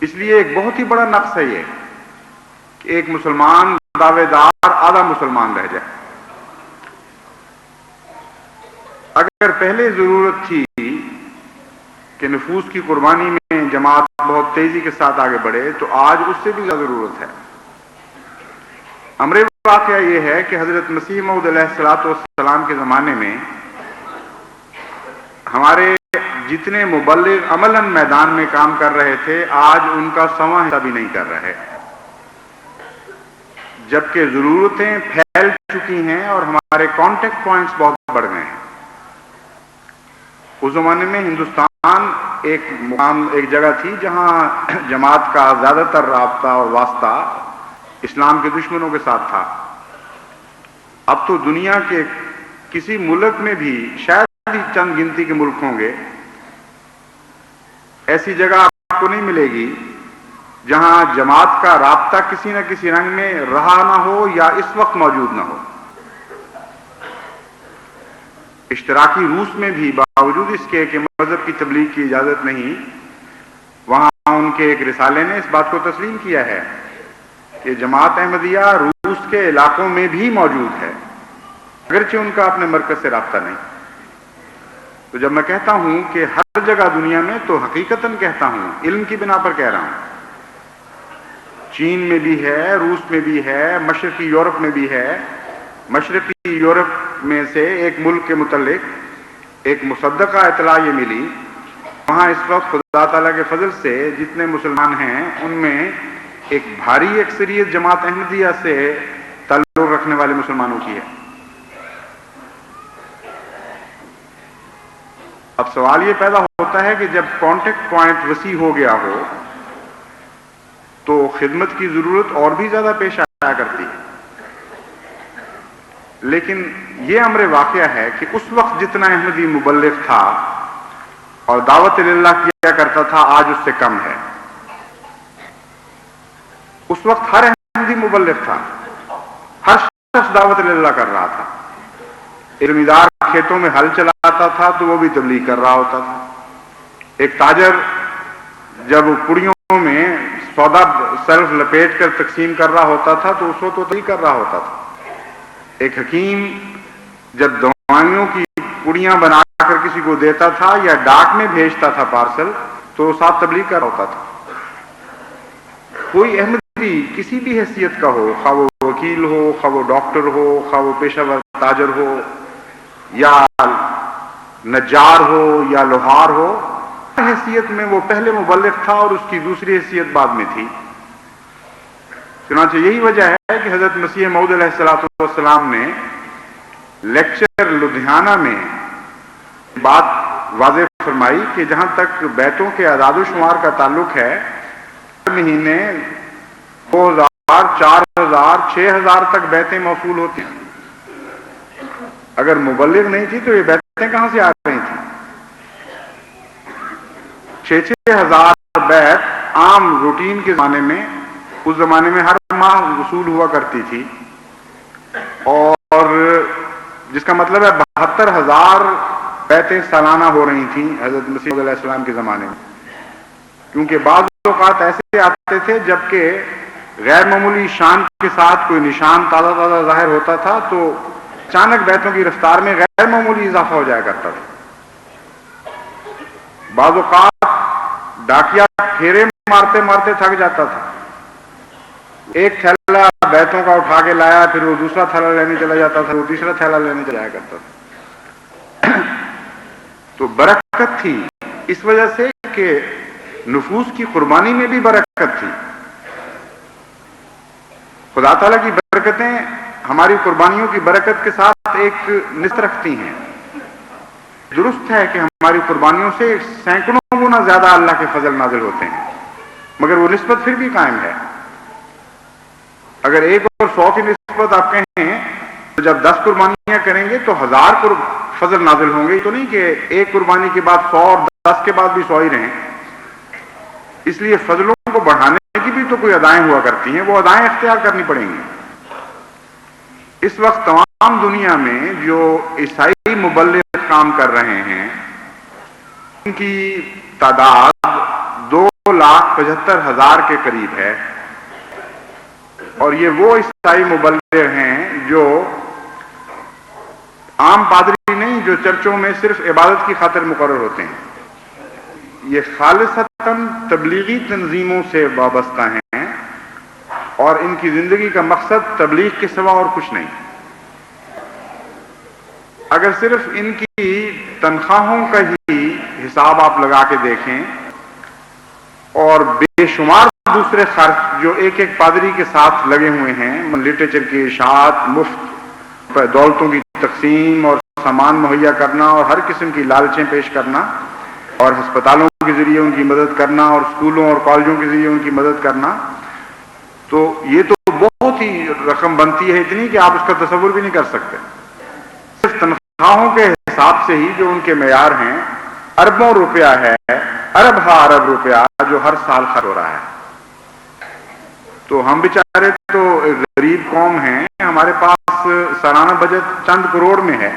اس لیے ایک بہت ہی بڑا نقص ہے یہ کہ ایک مسلمان دعوے دار آدھا مسلمان رہ جائے۔ اگر پہلے ضرورت تھی کہ نفوس کی قربانی میں جماعت بہت تیزی کے ساتھ آگے بڑھے تو آج اس سے بھی زیادہ ضرورت ہے۔ امر واقعہ یہ ہے کہ حضرت مسیح موعود علیہ الصلوۃ والسلام کے زمانے میں ہمارے جتنے مبلغ عملاً میدان میں کام کر رہے تھے آج ان کا سواں حصہ بھی نہیں کر رہے، جبکہ ضرورتیں پھیل چکی ہیں اور ہمارے کانٹیکٹ پوائنٹس بہت بڑھ گئے ہیں۔ اس زمانے میں ہندوستان ایک جگہ تھی جہاں جماعت کا زیادہ تر رابطہ اور واسطہ اسلام کے دشمنوں کے ساتھ تھا۔ اب تو دنیا کے کسی ملک میں بھی شاید ہی چند گنتی کے ملک ہوں گے، ایسی جگہ آپ کو نہیں ملے گی جہاں جماعت کا رابطہ کسی نہ کسی رنگ میں رہا نہ ہو یا اس وقت موجود نہ ہو۔ اشتراکی روس میں بھی باوجود اس کے کہ مذہب کی تبلیغ کی اجازت نہیں، وہاں ان کے ایک رسالے نے اس بات کو تسلیم کیا ہے کہ جماعت احمدیہ روس کے علاقوں میں بھی موجود ہے، اگرچہ ان کا اپنے مرکز سے رابطہ نہیں۔ تو جب میں کہتا ہوں کہ ہر جگہ دنیا میں تو حقیقتاً کہتا ہوں، علم کی بنا پر کہہ رہا ہوں۔ چین میں بھی ہے، روس میں بھی ہے، مشرقی یورپ میں بھی ہے۔ مشرقی یورپ میں سے ایک ملک کے متعلق ایک مصدقہ اطلاع یہ ملی، وہاں اس وقت خدا تعالیٰ کے فضل سے جتنے مسلمان ہیں ان میں ایک بھاری اکثریت جماعت احمدیہ سے تعلق رکھنے والے مسلمانوں کی ہے۔ اب سوال یہ پیدا ہوتا ہے کہ جب کانٹیکٹ پوائنٹ وسیع ہو گیا ہو تو خدمت کی ضرورت اور بھی زیادہ پیش آیا کرتی ہے، لیکن یہ امر واقعہ ہے کہ اس وقت جتنا احمدی مبلغ تھا اور دعوت اللہ کیا کرتا تھا آج اس سے کم ہے۔ اس وقت ہر احمدی مبلغ تھا، ہر شخص دعوت اللہ کر رہا تھا۔ علمدار کھیتوں میں ہل چلاتا تھا تو وہ بھی تبلیغ کر رہا ہوتا تھا۔ ایک تاجر جب پڑیوں میں سودا سیلف لپیٹ کر تقسیم کر رہا ہوتا تھا تو اس وقت وہ تبلیغ کر رہا ہوتا تھا۔ ایک حکیم جب دوائیوں کی پڑیاں بنا کر کسی کو دیتا تھا یا ڈاک میں بھیجتا تھا پارسل تو وہ ساتھ تبلیغ کر رہا ہوتا تھا۔ کوئی احمدی کسی بھی حیثیت کا ہو، خواہ وہ وکیل ہو، خواہ وہ ڈاکٹر ہو، خواہ وہ پیشہ ور تاجر ہو یا نجار ہو یا لوہار ہو، حیثیت میں وہ پہلے مبلغ تھا اور اس کی دوسری حیثیت بعد میں تھی۔ چنانچہ یہی وجہ ہے کہ حضرت مسیح موعود علیہ الصلوۃ والسلام نے لیکچر لدھیانہ میں بات واضح فرمائی کہ جہاں تک بیتوں کے اعداد و شمار کا تعلق ہے، مہینے 2000، 4000، 6000 تک بیتیں موصول ہوتی ہیں۔ اگر مبلغ نہیں تھی تو یہ بیتیں کہاں سے آ رہی تھیں؟ 6,000 بیت عام روٹین کے زمانے میں، اس زمانے میں ہر ماہ وصول ہوا کرتی تھی، اور جس کا مطلب ہے 72,000 بیتیں سالانہ ہو رہی تھیں حضرت مسیح علیہ السلام کے زمانے میں۔ کیونکہ بعض اوقات ایسے آتے تھے جبکہ غیر معمولی شان کے ساتھ کوئی نشان تازہ تازہ ظاہر ہوتا تھا تو اچانک بیتوں کی رفتار میں غیر معمولی اضافہ ہو جایا کرتا تھا۔ بعض اوقات ڈاکیا پھیرے مارتے مارتے تھک جاتا تھا، ایک تھیلا بیتوں کا اٹھا کے لایا، پھر وہ دوسرا تھیلا لینے چلا جاتا تھا، وہ تیسرا تھیلا لینے چلا جایا کرتا تھا۔ تو برکت تھی اس وجہ سے کہ نفوس کی قربانی میں بھی برکت تھی۔ خدا تعالیٰ کی برکتیں ہماری قربانیوں کی برکت کے ساتھ ایک نسبت رکھتی ہیں۔ درست ہے کہ ہماری قربانیوں سے سینکڑوں گنا زیادہ اللہ کے فضل نازل ہوتے ہیں، مگر وہ نسبت پھر بھی قائم ہے۔ اگر 1 اور 100 کی نسبت آپ کہیں تو جب 10 قربانیاں کریں گے تو 1000 فضل نازل ہوں گے، تو نہیں کہ ایک قربانی کے بعد 100 اور 10 کے بعد بھی 100 ہی رہیں۔ اس لیے فضلوں کو بڑھانے کی بھی تو کوئی ادائیں ہوا کرتی ہیں، وہ ادائیں اختیار کرنی پڑیں گی۔ اس وقت تمام دنیا میں جو عیسائی مبلغ کام کر رہے ہیں ان کی تعداد 2,75,000 کے قریب ہے، اور یہ وہ عیسائی مبلغ ہیں جو عام پادری نہیں، جو چرچوں میں صرف عبادت کی خاطر مقرر ہوتے ہیں. یہ خالصتاً تبلیغی تنظیموں سے وابستہ ہیں اور ان کی زندگی کا مقصد تبلیغ کے سوا اور کچھ نہیں. اگر صرف ان کی تنخواہوں کا ہی حساب آپ لگا کے دیکھیں اور بے شمار دوسرے خرچ جو ایک ایک پادری کے ساتھ لگے ہوئے ہیں، لٹریچر کی اشاعت، مفت دولتوں کی تقسیم اور سامان مہیا کرنا اور ہر قسم کی لالچیں پیش کرنا اور ہسپتالوں کے ذریعے ان کی مدد کرنا اور اسکولوں اور کالجوں کے ذریعے ان کی مدد کرنا، تو یہ تو بہت ہی رقم بنتی ہے، اتنی کہ آپ اس کا تصور بھی نہیں کر سکتے. صرف تنخواہوں کے حساب سے ہی جو ان کے معیار ہیں، اربوں روپیہ ہے، ارب ہا ارب روپیہ جو ہر سال خرچ ہو رہا ہے. تو ہم بیچارے تو غریب قوم ہیں، ہمارے پاس سالانہ بجٹ چند کروڑ میں ہے،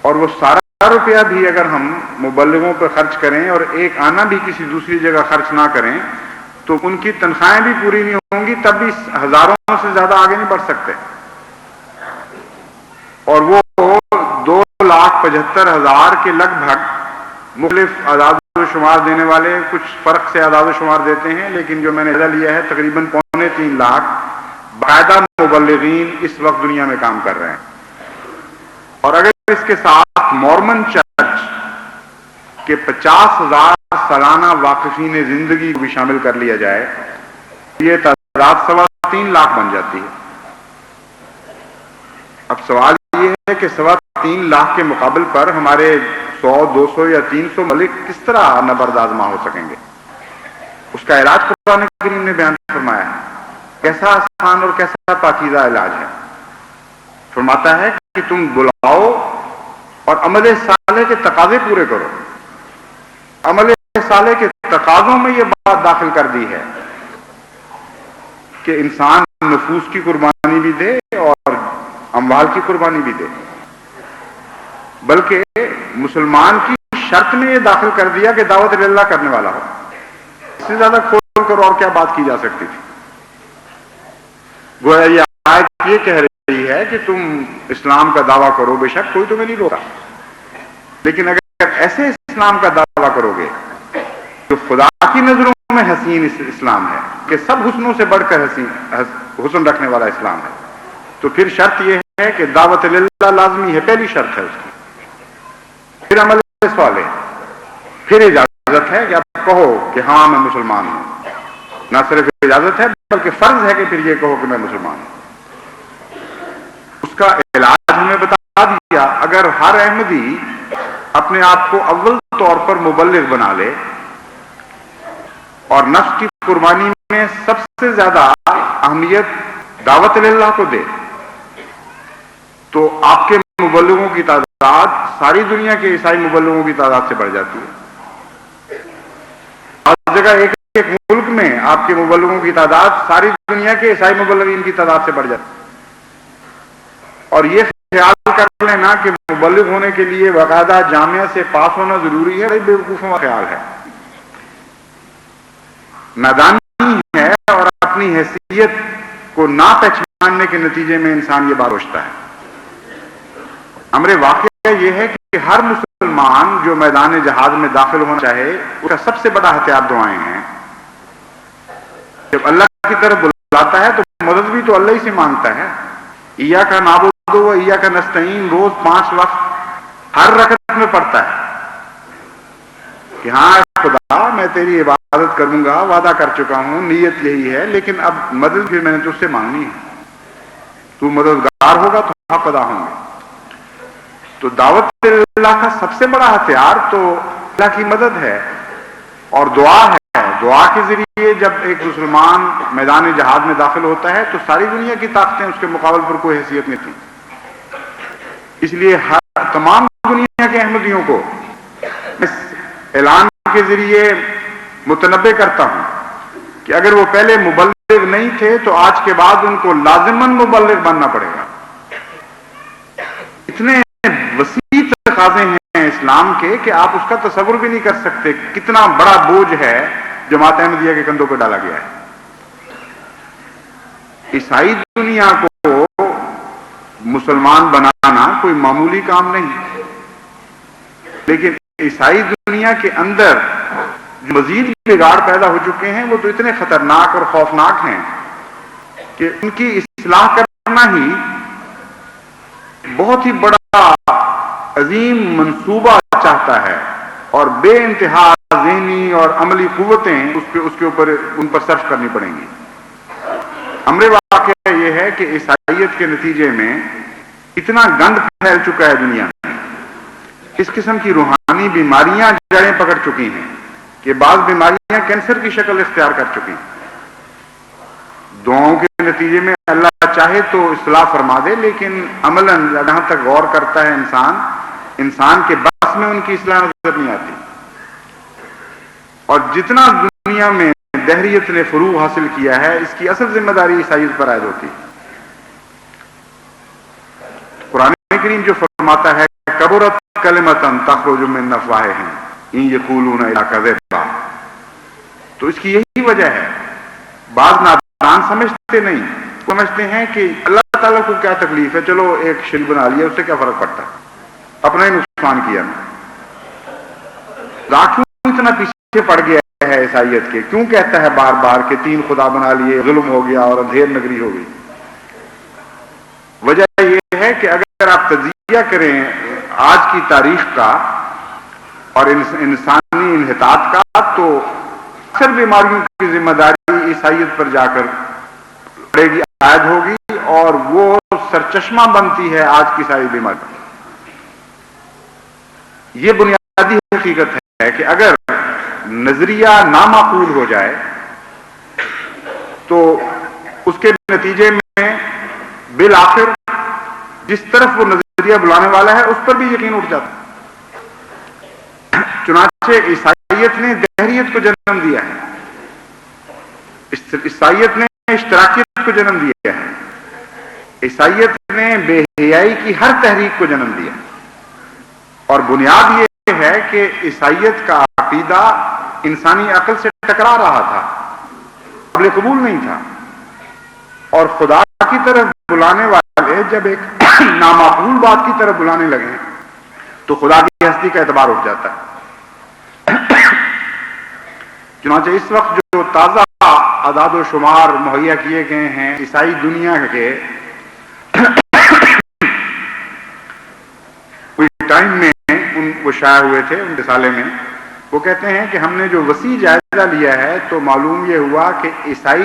اور وہ سارا روپیہ بھی اگر ہم مبلغوں پر خرچ کریں اور ایک آنا بھی کسی دوسری جگہ خرچ نہ کریں تو ان کی تنخواہیں بھی پوری نہیں ہوں گی، تب بھی ہزاروں سے زیادہ آگے نہیں بڑھ سکتے. اور وہ 2,75,000 کے لگ بھگ مختلف اعداد و شمار دینے والے کچھ فرق سے اعداد و شمار دیتے ہیں، لیکن جو میں نے اندازہ لیا ہے تقریباً 2.25 لاکھ باقاعدہ مبلغین اس وقت دنیا میں کام کر رہے ہیں. اور اگر اس کے ساتھ مورمن چرچ کے 50,000 سالانہ واقفین زندگی کو بھی شامل کر لیا جائے، یہ تعداد 3.25 لاکھ بن جاتی ہے. اب سوال یہ ہے کہ 3.25 لاکھ کے مقابل پر ہمارے 100، 200 یا 300 ملک کس طرح نبرد آزما ہو سکیں گے؟ اس کا علاج قرآن کریم نے بیان فرمایا ہے. کیسا آسان اور کیسا پاکیزہ علاج ہے. فرماتا ہے کہ تم بلاؤ اور عمل صالح کے تقاضے پورے کرو. عمل صالح کے تقاضوں میں یہ بات داخل کر دی ہے کہ انسان نفوس کی قربانی بھی دے اور اموال کی قربانی بھی دے، بلکہ مسلمان کی شرط میں یہ داخل کر دیا کہ دعوت اللہ کرنے والا ہو. اس سے زیادہ کھول کر اور کیا بات کی جا سکتی تھی؟ گویا یہ آیت یہ کہہ رہی ہے کہ تم اسلام کا دعویٰ کرو، بے شک کوئی تمہیں نہیں روکا، لیکن اگر ایسے اسلام کا دعویٰ کرو گے جو خدا کی نظروں میں حسین اسلام ہے، کہ سب حسنوں سے بڑھ کر حسن رکھنے والا اسلام ہے، تو پھر شرط یہ ہے کہ دعوت اللہ لازمی ہے، پہلی شرط ہے اس کی. پھر عمل صالح، پھر اجازت ہے کہ آپ کہو کہ ہاں میں مسلمان ہوں. نہ صرف اجازت ہے بلکہ فرض ہے کہ پھر یہ کہو کہ میں مسلمان ہوں. اس کا علاج ہمیں بتا دیا. اگر ہر احمدی اپنے آپ کو اول طور پر مبلغ بنا لے اور نفس کی قربانی میں سب سے زیادہ اہمیت دعوت اللہ کو دے، تو آپ کے مبلغوں کی تعداد ساری دنیا کے عیسائی مبلغوں کی تعداد سے بڑھ جاتی ہے. ہر جگہ ایک ایک ملک میں آپ کے مبلغوں کی تعداد ساری دنیا کے عیسائی مبلغین کی تعداد سے بڑھ جاتی ہے. اور یہ خیال کر لینا کہ مبلغ ہونے کے لیے باقاعدہ جامعہ سے پاس ہونا ضروری ہے، بڑی بیوقوفوں کا خیال ہے، نادانی ہے، اور اپنی حیثیت کو نہ پہچاننے کے نتیجے میں انسان یہ بات سوچتا ہے. امر واقعہ یہ ہے کہ ہر مسلمان جو میدان جہاد میں داخل ہونا چاہے، اس کا سب سے بڑا ہتھیار دعائیں ہیں. جب اللہ کی طرف بلاتا ہے تو مدد بھی تو اللہ ہی سے مانگتا ہے. ایاک نعبد و ایاک نستعین روز 5 وقت ہر رکعت میں پڑھتا ہے کہ ہاں خدا میں تیری عبادت کروں گا، وعدہ کر چکا ہوں، نیت یہی ہے، لیکن اب مدد پھر میں نے تجھ سے مانگنی ہے. تو مددگار ہوگا تو حق ادا ہوں گے. تو دعوت اللہ کا سب سے بڑا ہتھیار تو اللہ کی مدد ہے اور دعا ہے. دعا کے ذریعے جب ایک مسلمان میدان جہاد میں داخل ہوتا ہے تو ساری دنیا کی طاقتیں اس کے مقابل پر کوئی حیثیت نہیں تھی. اس لیے تمام دنیا کے احمدیوں کو اس اعلان کے ذریعے متنبع کرتا ہوں کہ اگر وہ پہلے مبلغ نہیں تھے تو آج کے بعد ان کو لازماً مبلغ بننا پڑے گا. اتنے وسیع تقاضے ہیں اسلام کے کہ آپ اس کا تصور بھی نہیں کر سکتے. کتنا بڑا بوجھ ہے جماعت احمدیہ کے کندھوں پہ ڈالا گیا ہے۔ عیسائی دنیا کو مسلمان بنانا کوئی معمولی کام نہیں، لیکن عیسائی دنیا کے اندر جو مزید بگاڑ پیدا ہو چکے ہیں وہ تو اتنے خطرناک اور خوفناک ہیں کہ ان کی اصلاح کرنا ہی بہت ہی بڑا عظیم منصوبہ چاہتا ہے، اور بے انتہا ذہنی اور عملی قوتیں اس کے اوپر ان پر صرف کرنی پڑیں گی۔ امر واقعہ یہ ہے کہ عیسائیت کے نتیجے میں اتنا گند پھیل چکا ہے دنیا میں، اس قسم کی روحانی بیماریاں جڑیں پکڑ چکی ہیں کہ بعض بیماریاں کینسر کی شکل اختیار کر چکی ہیں۔ دعاؤں کے نتیجے میں اللہ چاہے تو اصلاح فرما دے، لیکن عملاً جہاں تک غور کرتا ہے انسان کے بس میں ان کی اصلاح نظر نہیں آتی۔ اور جتنا دنیا میں دہریت نے فروغ حاصل کیا ہے، اس کی اصل ذمہ داری عیسائیت پر عائد ہوتی ہے۔ قرآن کریم جو فرماتا ہے کبرت کلمۃ تخرج من افواہہم ان یقولون الا کذبا، تو اس کی یہی وجہ ہے۔ بعض نادان سمجھتے ہیں کہ اللہ تعالیٰ کو کیا تکلیف ہے، چلو ایک شریک بنا لیا، اس سے کیا فرق پڑتا ہے، اپنا ہی نقصان کیا۔ کیوں اتنا پیچھے پڑ گیا ہے عیسائیت کے؟ کیوں کہتا ہے بار بار کہ 3 خدا بنا لیے، ظلم ہو گیا اور اندھیر نگری ہو گئی؟ وجہ یہ ہے کہ اگر آپ تجزیہ کریں آج کی تاریخ کا اور انسانی انحطاط کا، تو اکثر بیماریوں کی ذمہ داری عیسائیت پر جا کر پڑے گی، عائد ہوگی، اور وہ سرچشمہ بنتی ہے آج کی ساری بیماری۔ یہ بنیادی حقیقت ہے کہ اگر نظریہ نامعقول ہو جائے تو اس کے نتیجے میں بالآخر جس طرف وہ نظریہ بلانے والا ہے اس پر بھی یقین اٹھ جاتا ہے۔ چنانچہ عیسائیت نے دہریت کو جنم دیا ہے، عیسائیت نے اشتراکیت کو جنم دیا ہے، عیسائیت نے بے حیائی کی ہر تحریک کو جنم دیا، اور بنیاد یہ ہے کہ عیسائیت کا عقیدہ انسانی عقل سے ٹکرا رہا تھا، قابل قبول نہیں تھا، اور خدا کی طرف بلانے والے جب ایک نامعقول بات کی طرف بلانے لگے تو خدا کی ہستی کا اعتبار اٹھ جاتا ہے۔ چنانچہ اس وقت جو تازہ اعداد و شمار مہیا کیے گئے ہیں عیسائی دنیا کے، کوئی ٹائم میں وہ شائع ہوئے تھے ان رسالے میں، وہ کہتے ہیں کہ ہم نے جو وسیع جائزہ لیا ہے تو معلوم یہ ہوا کہ عیسائی